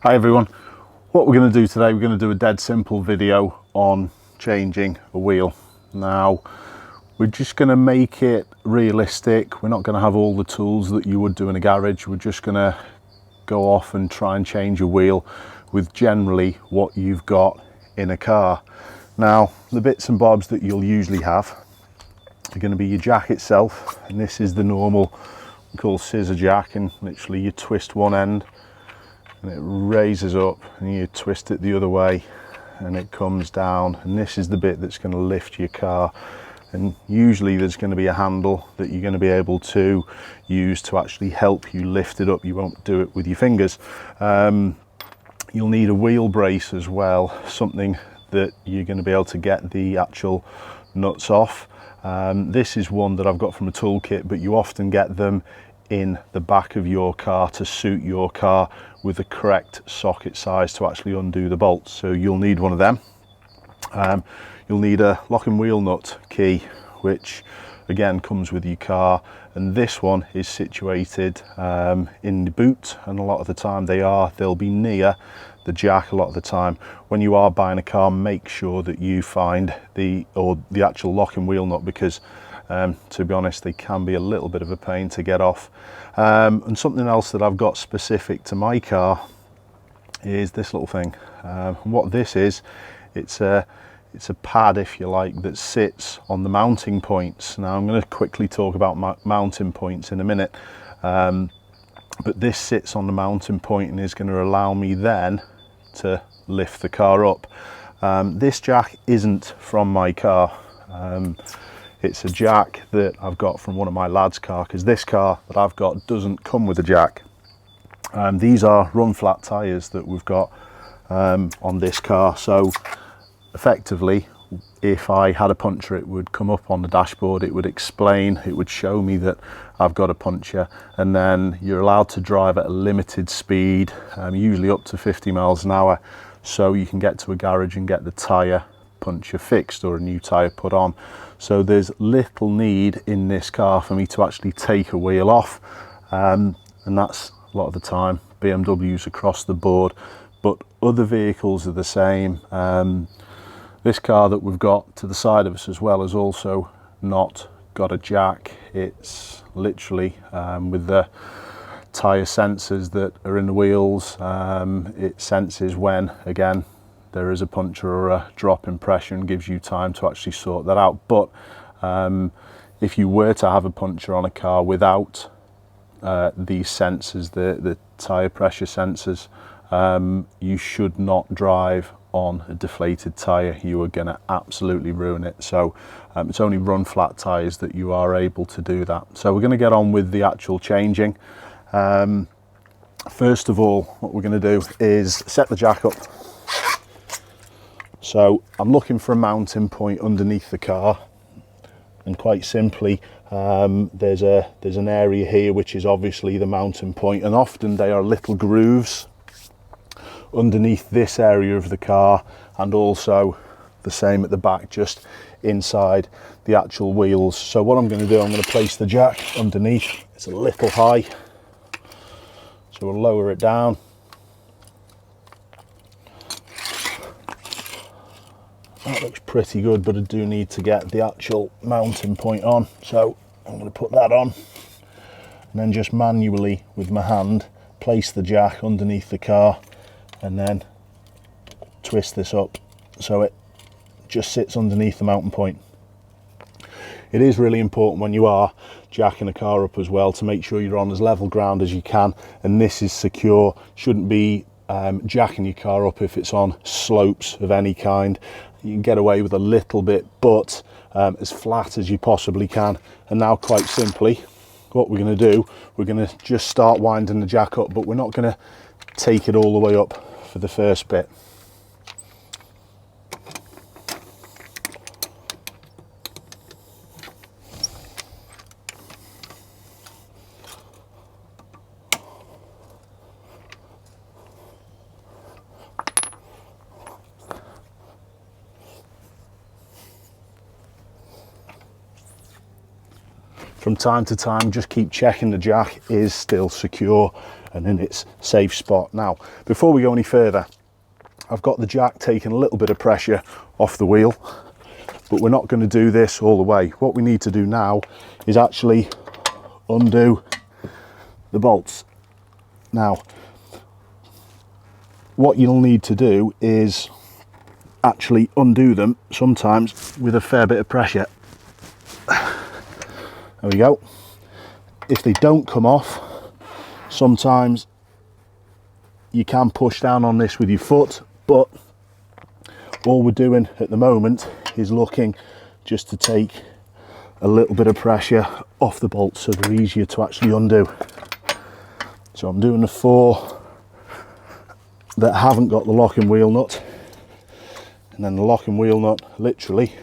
Hi everyone, what we're going to do today, we're going to do a dead simple video on changing a wheel. Now we're just going to make it realistic. We're not going to have all the tools that you would do in a garage. We're just going to go off and try and change a wheel with generally what you've got in a car. Now the bits and bobs that you'll usually have are going to be your jack itself, and this is the normal we call scissor jack, and literally you twist one end and it raises up and you twist it the other way and it comes down, and this is the bit that's going to lift your car. And usually there's going to be a handle that you're going to be able to use to actually help you lift it up. You won't do it with your fingers. You'll need a wheel brace as well, something that you're going to be able to get the actual nuts off. This is one that I've got from a toolkit, but you often get them in the back of your car to suit your car with the correct socket size to actually undo the bolts. So you'll need one of them. You'll need a lock and wheel nut key, which again comes with your car, and this one is situated in the boot, and a lot of the time they'll be near the jack. A lot of the time when you are buying a car, make sure that you find the actual lock and wheel nut, because to be honest, they can be a little bit of a pain to get off. And something else that I've got specific to my car is this little thing. What this is, it's a pad, if you like, that sits on the mounting points. Now I'm going to quickly talk about mounting points in a minute, but this sits on the mounting point and is going to allow me then to lift the car up. This jack isn't from my car. It's a jack that I've got from one of my lads' car, because this car that I've got doesn't come with a jack. These are run flat tyres that we've got on this car, so effectively if I had a puncture, it would come up on the dashboard, it would explain, it would show me that I've got a puncture, and then you're allowed to drive at a limited speed, usually up to 50 miles an hour, so you can get to a garage and get the tyre puncture fixed or a new tyre put on. So there's little need in this car for me to actually take a wheel off, and that's a lot of the time BMWs across the board, but other vehicles are the same. This car that we've got to the side of us as well has also not got a jack. It's literally with the tyre sensors that are in the wheels, it senses when again there is a puncture or a drop in pressure and gives you time to actually sort that out. But if you were to have a puncture on a car without these sensors, the tyre pressure sensors, you should not drive on a deflated tyre. You are going to absolutely ruin it. So it's only run flat tyres that you are able to do that. So we're going to get on with the actual changing. First of all, what we're going to do is set the jack up. So I'm looking for a mounting point underneath the car, and quite simply there's an area here which is obviously the mounting point, and often they are little grooves underneath this area of the car, and also the same at the back just inside the actual wheels. So what I'm going to do, I'm going to place the jack underneath. It's a little high, so we'll lower it down. That looks pretty good, but I do need to get the actual mounting point on, so I'm going to put that on and then just manually with my hand place the jack underneath the car and then twist this up so it just sits underneath the mounting point. It is really important when you are jacking a car up as well to make sure you're on as level ground as you can, and this is secure. Shouldn't be jacking your car up if it's on slopes of any kind. You can get away with a little bit, but as flat as you possibly can. And now quite simply what we're going to do, we're going to just start winding the jack up, but we're not going to take it all the way up for the first bit. From time to time, just keep checking the jack is still secure and in its safe spot. Now, before we go any further, I've got the jack taking a little bit of pressure off the wheel, but we're not going to do this all the way. What we need to do now is actually undo the bolts. Now, what you'll need to do is actually undo them sometimes with a fair bit of pressure. There we go. If they don't come off, sometimes you can push down on this with your foot, but all we're doing at the moment is looking just to take a little bit of pressure off the bolts so they're easier to actually undo. So I'm doing the 4 that haven't got the locking wheel nut, and then the locking wheel nut literally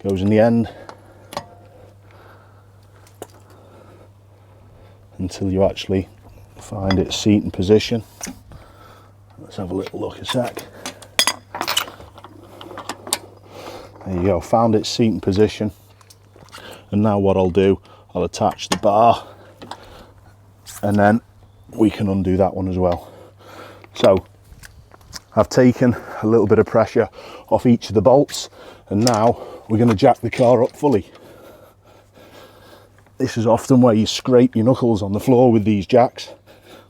goes in the end until you actually find its seating position. Let's have a little look a sec. There you go, found its seating position. And now what I'll do, I'll attach the bar, and then we can undo that one as well. So I've taken a little bit of pressure off each of the bolts, and now we're going to jack the car up fully. This is often where you scrape your knuckles on the floor with these jacks.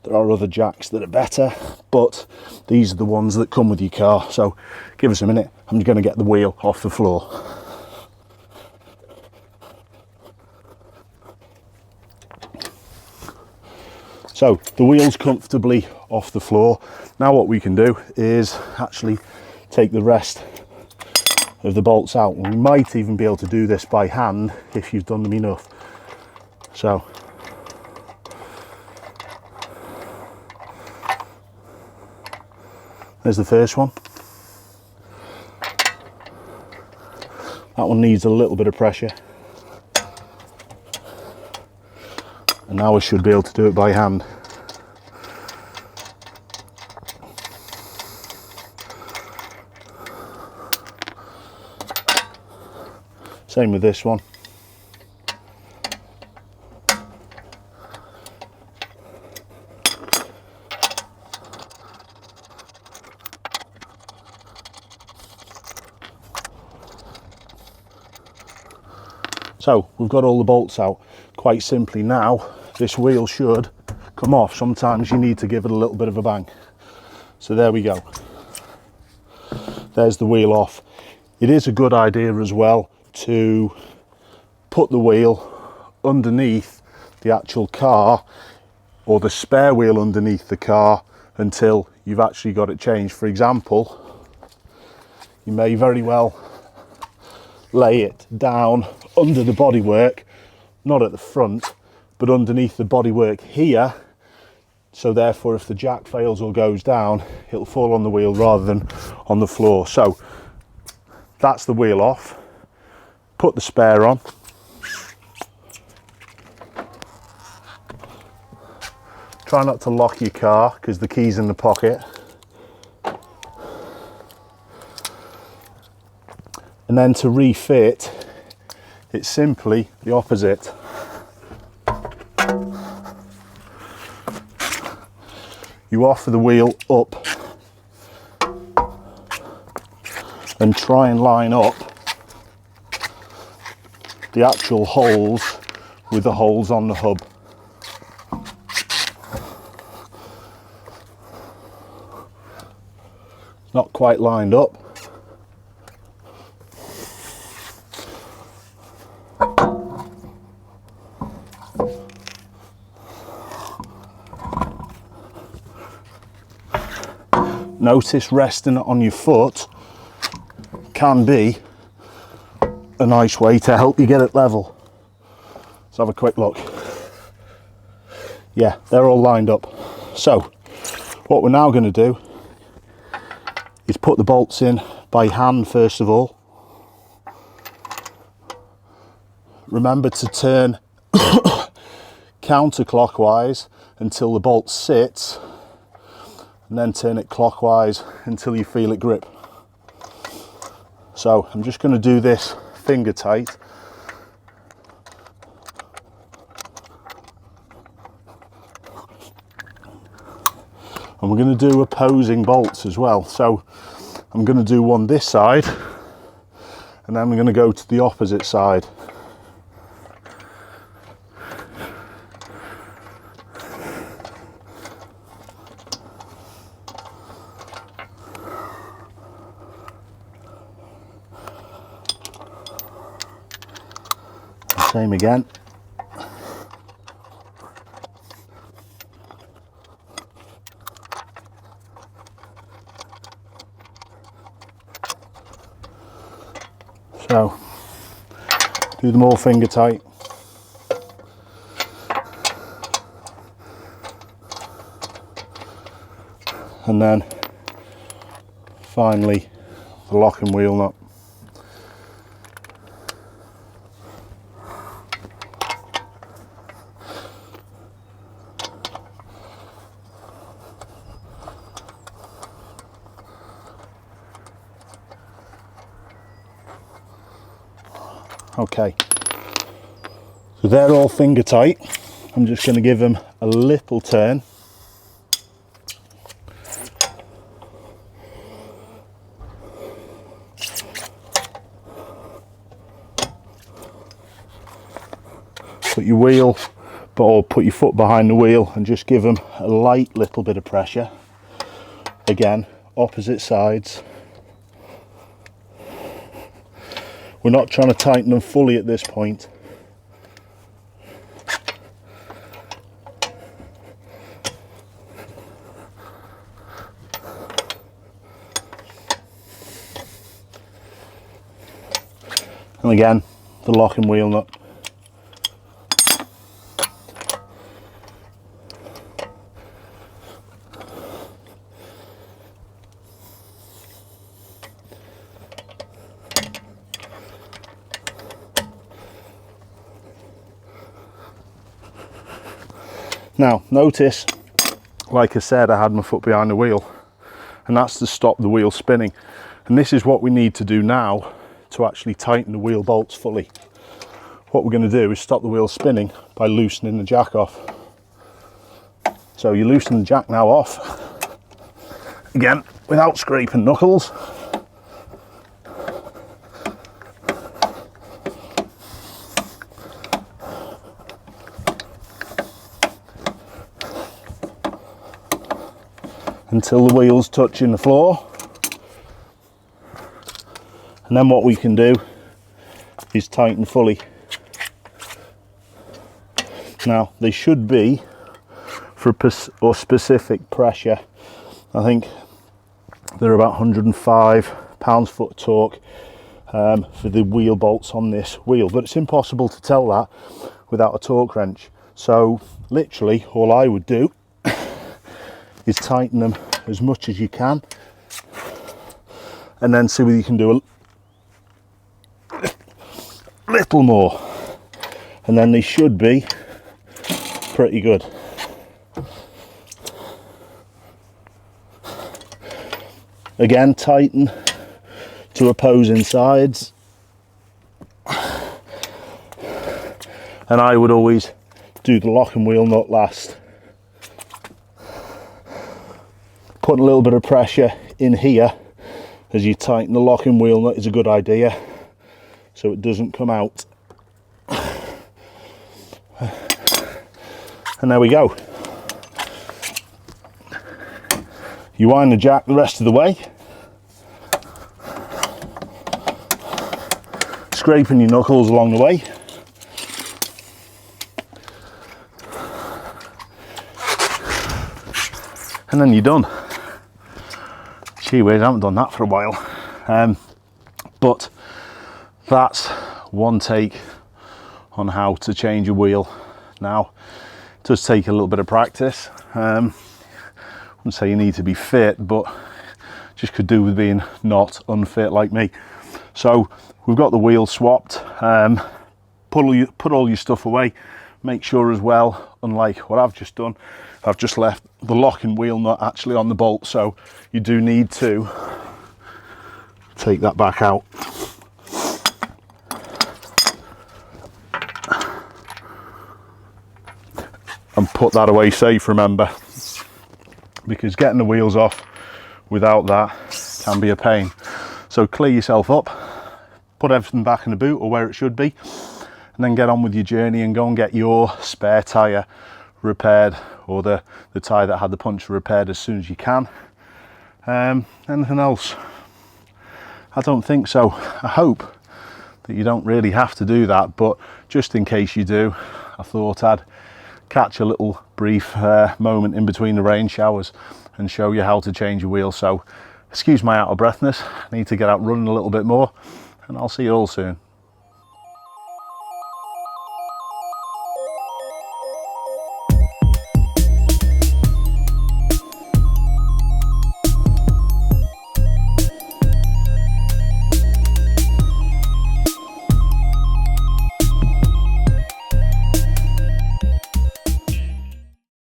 There are other jacks that are better, but these are the ones that come with your car. So give us a minute, I'm going to get the wheel off the floor. So the wheel's comfortably off the floor. Now what we can do is actually take the rest of the bolts out. We might even be able to do this by hand if you've done them enough. So there's the first one. That one needs a little bit of pressure. And now we should be able to do it by hand. Same with this one. So we've got all the bolts out. Quite simply now, this wheel should come off. Sometimes you need to give it a little bit of a bang. So there we go. There's the wheel off. It is a good idea as well to put the wheel underneath the actual car, or the spare wheel underneath the car, until you've actually got it changed. For example, you may very well lay it down under the bodywork, not at the front, but underneath the bodywork here. So therefore, if the jack fails or goes down, it'll fall on the wheel rather than on the floor. So that's the wheel off. Put the spare on. Try not to lock your car because the key's in the pocket. And then to refit, it's simply the opposite. You offer the wheel up and try and line up the actual holes with the holes on the hub. It's not quite lined up. Notice resting it on your foot can be a nice way to help you get it level. Let's have a quick look. Yeah, they're all lined up. So what we're now going to do is put the bolts in by hand first of all. Remember to turn counterclockwise until the bolt sits, and then turn it clockwise until you feel it grip. So I'm just going to do this finger tight. And we're going to do opposing bolts as well. So I'm going to do one this side, and then I'm going to go to the opposite side. Same again. So do them all finger tight. And then finally the locking wheel nut. Okay, so they're all finger tight. I'm just going to give them a little turn. Put your wheel, or put your foot behind the wheel and just give them a light little bit of pressure. Again, opposite sides. We're not trying to tighten them fully at this point. And again, the locking wheel nut. Now notice, like I said, I had my foot behind the wheel, and that's to stop the wheel spinning. And this is what we need to do now to actually tighten the wheel bolts fully. What we're going to do is stop the wheel spinning by loosening the jack off. So you loosen the jack now off, again without scraping knuckles. Until the wheel's touching the floor. And then what we can do is tighten fully. Now they should be for a specific pressure. I think they're about 105 pounds-foot torque for the wheel bolts on this wheel, but it's impossible to tell that without a torque wrench. So literally all I would do is tighten them as much as you can, and then see whether you can do a little more, and then they should be pretty good. Again, tighten to opposing sides, and I would always do the locking wheel nut last. Putting a little bit of pressure in here as you tighten the locking wheel nut is a good idea, so it doesn't come out. And there we go. You wind the jack the rest of the way, scraping your knuckles along the way. And then you're done. Gee whiz, I haven't done that for a while. But that's one take on how to change a wheel. Now, it does take a little bit of practice. I wouldn't say you need to be fit, but just could do with being not unfit like me. So we've got the wheel swapped. Put all your stuff away. Make sure as well, unlike what I've just done, I've just left the locking wheel nut actually on the bolt, so you do need to take that back out. And put that away safe, remember. because getting the wheels off without that can be a pain. So clear yourself up, put everything back in the boot or where it should be, and then get on with your journey and go and get your spare tyre repaired, or the tyre that had the puncture repaired, as soon as you can. Anything else? I don't think so. I hope that you don't really have to do that, but just in case you do, I thought I'd catch a little brief moment in between the rain showers and show you how to change your wheel. So excuse my out of breathness, I need to get out running a little bit more, and I'll see you all soon.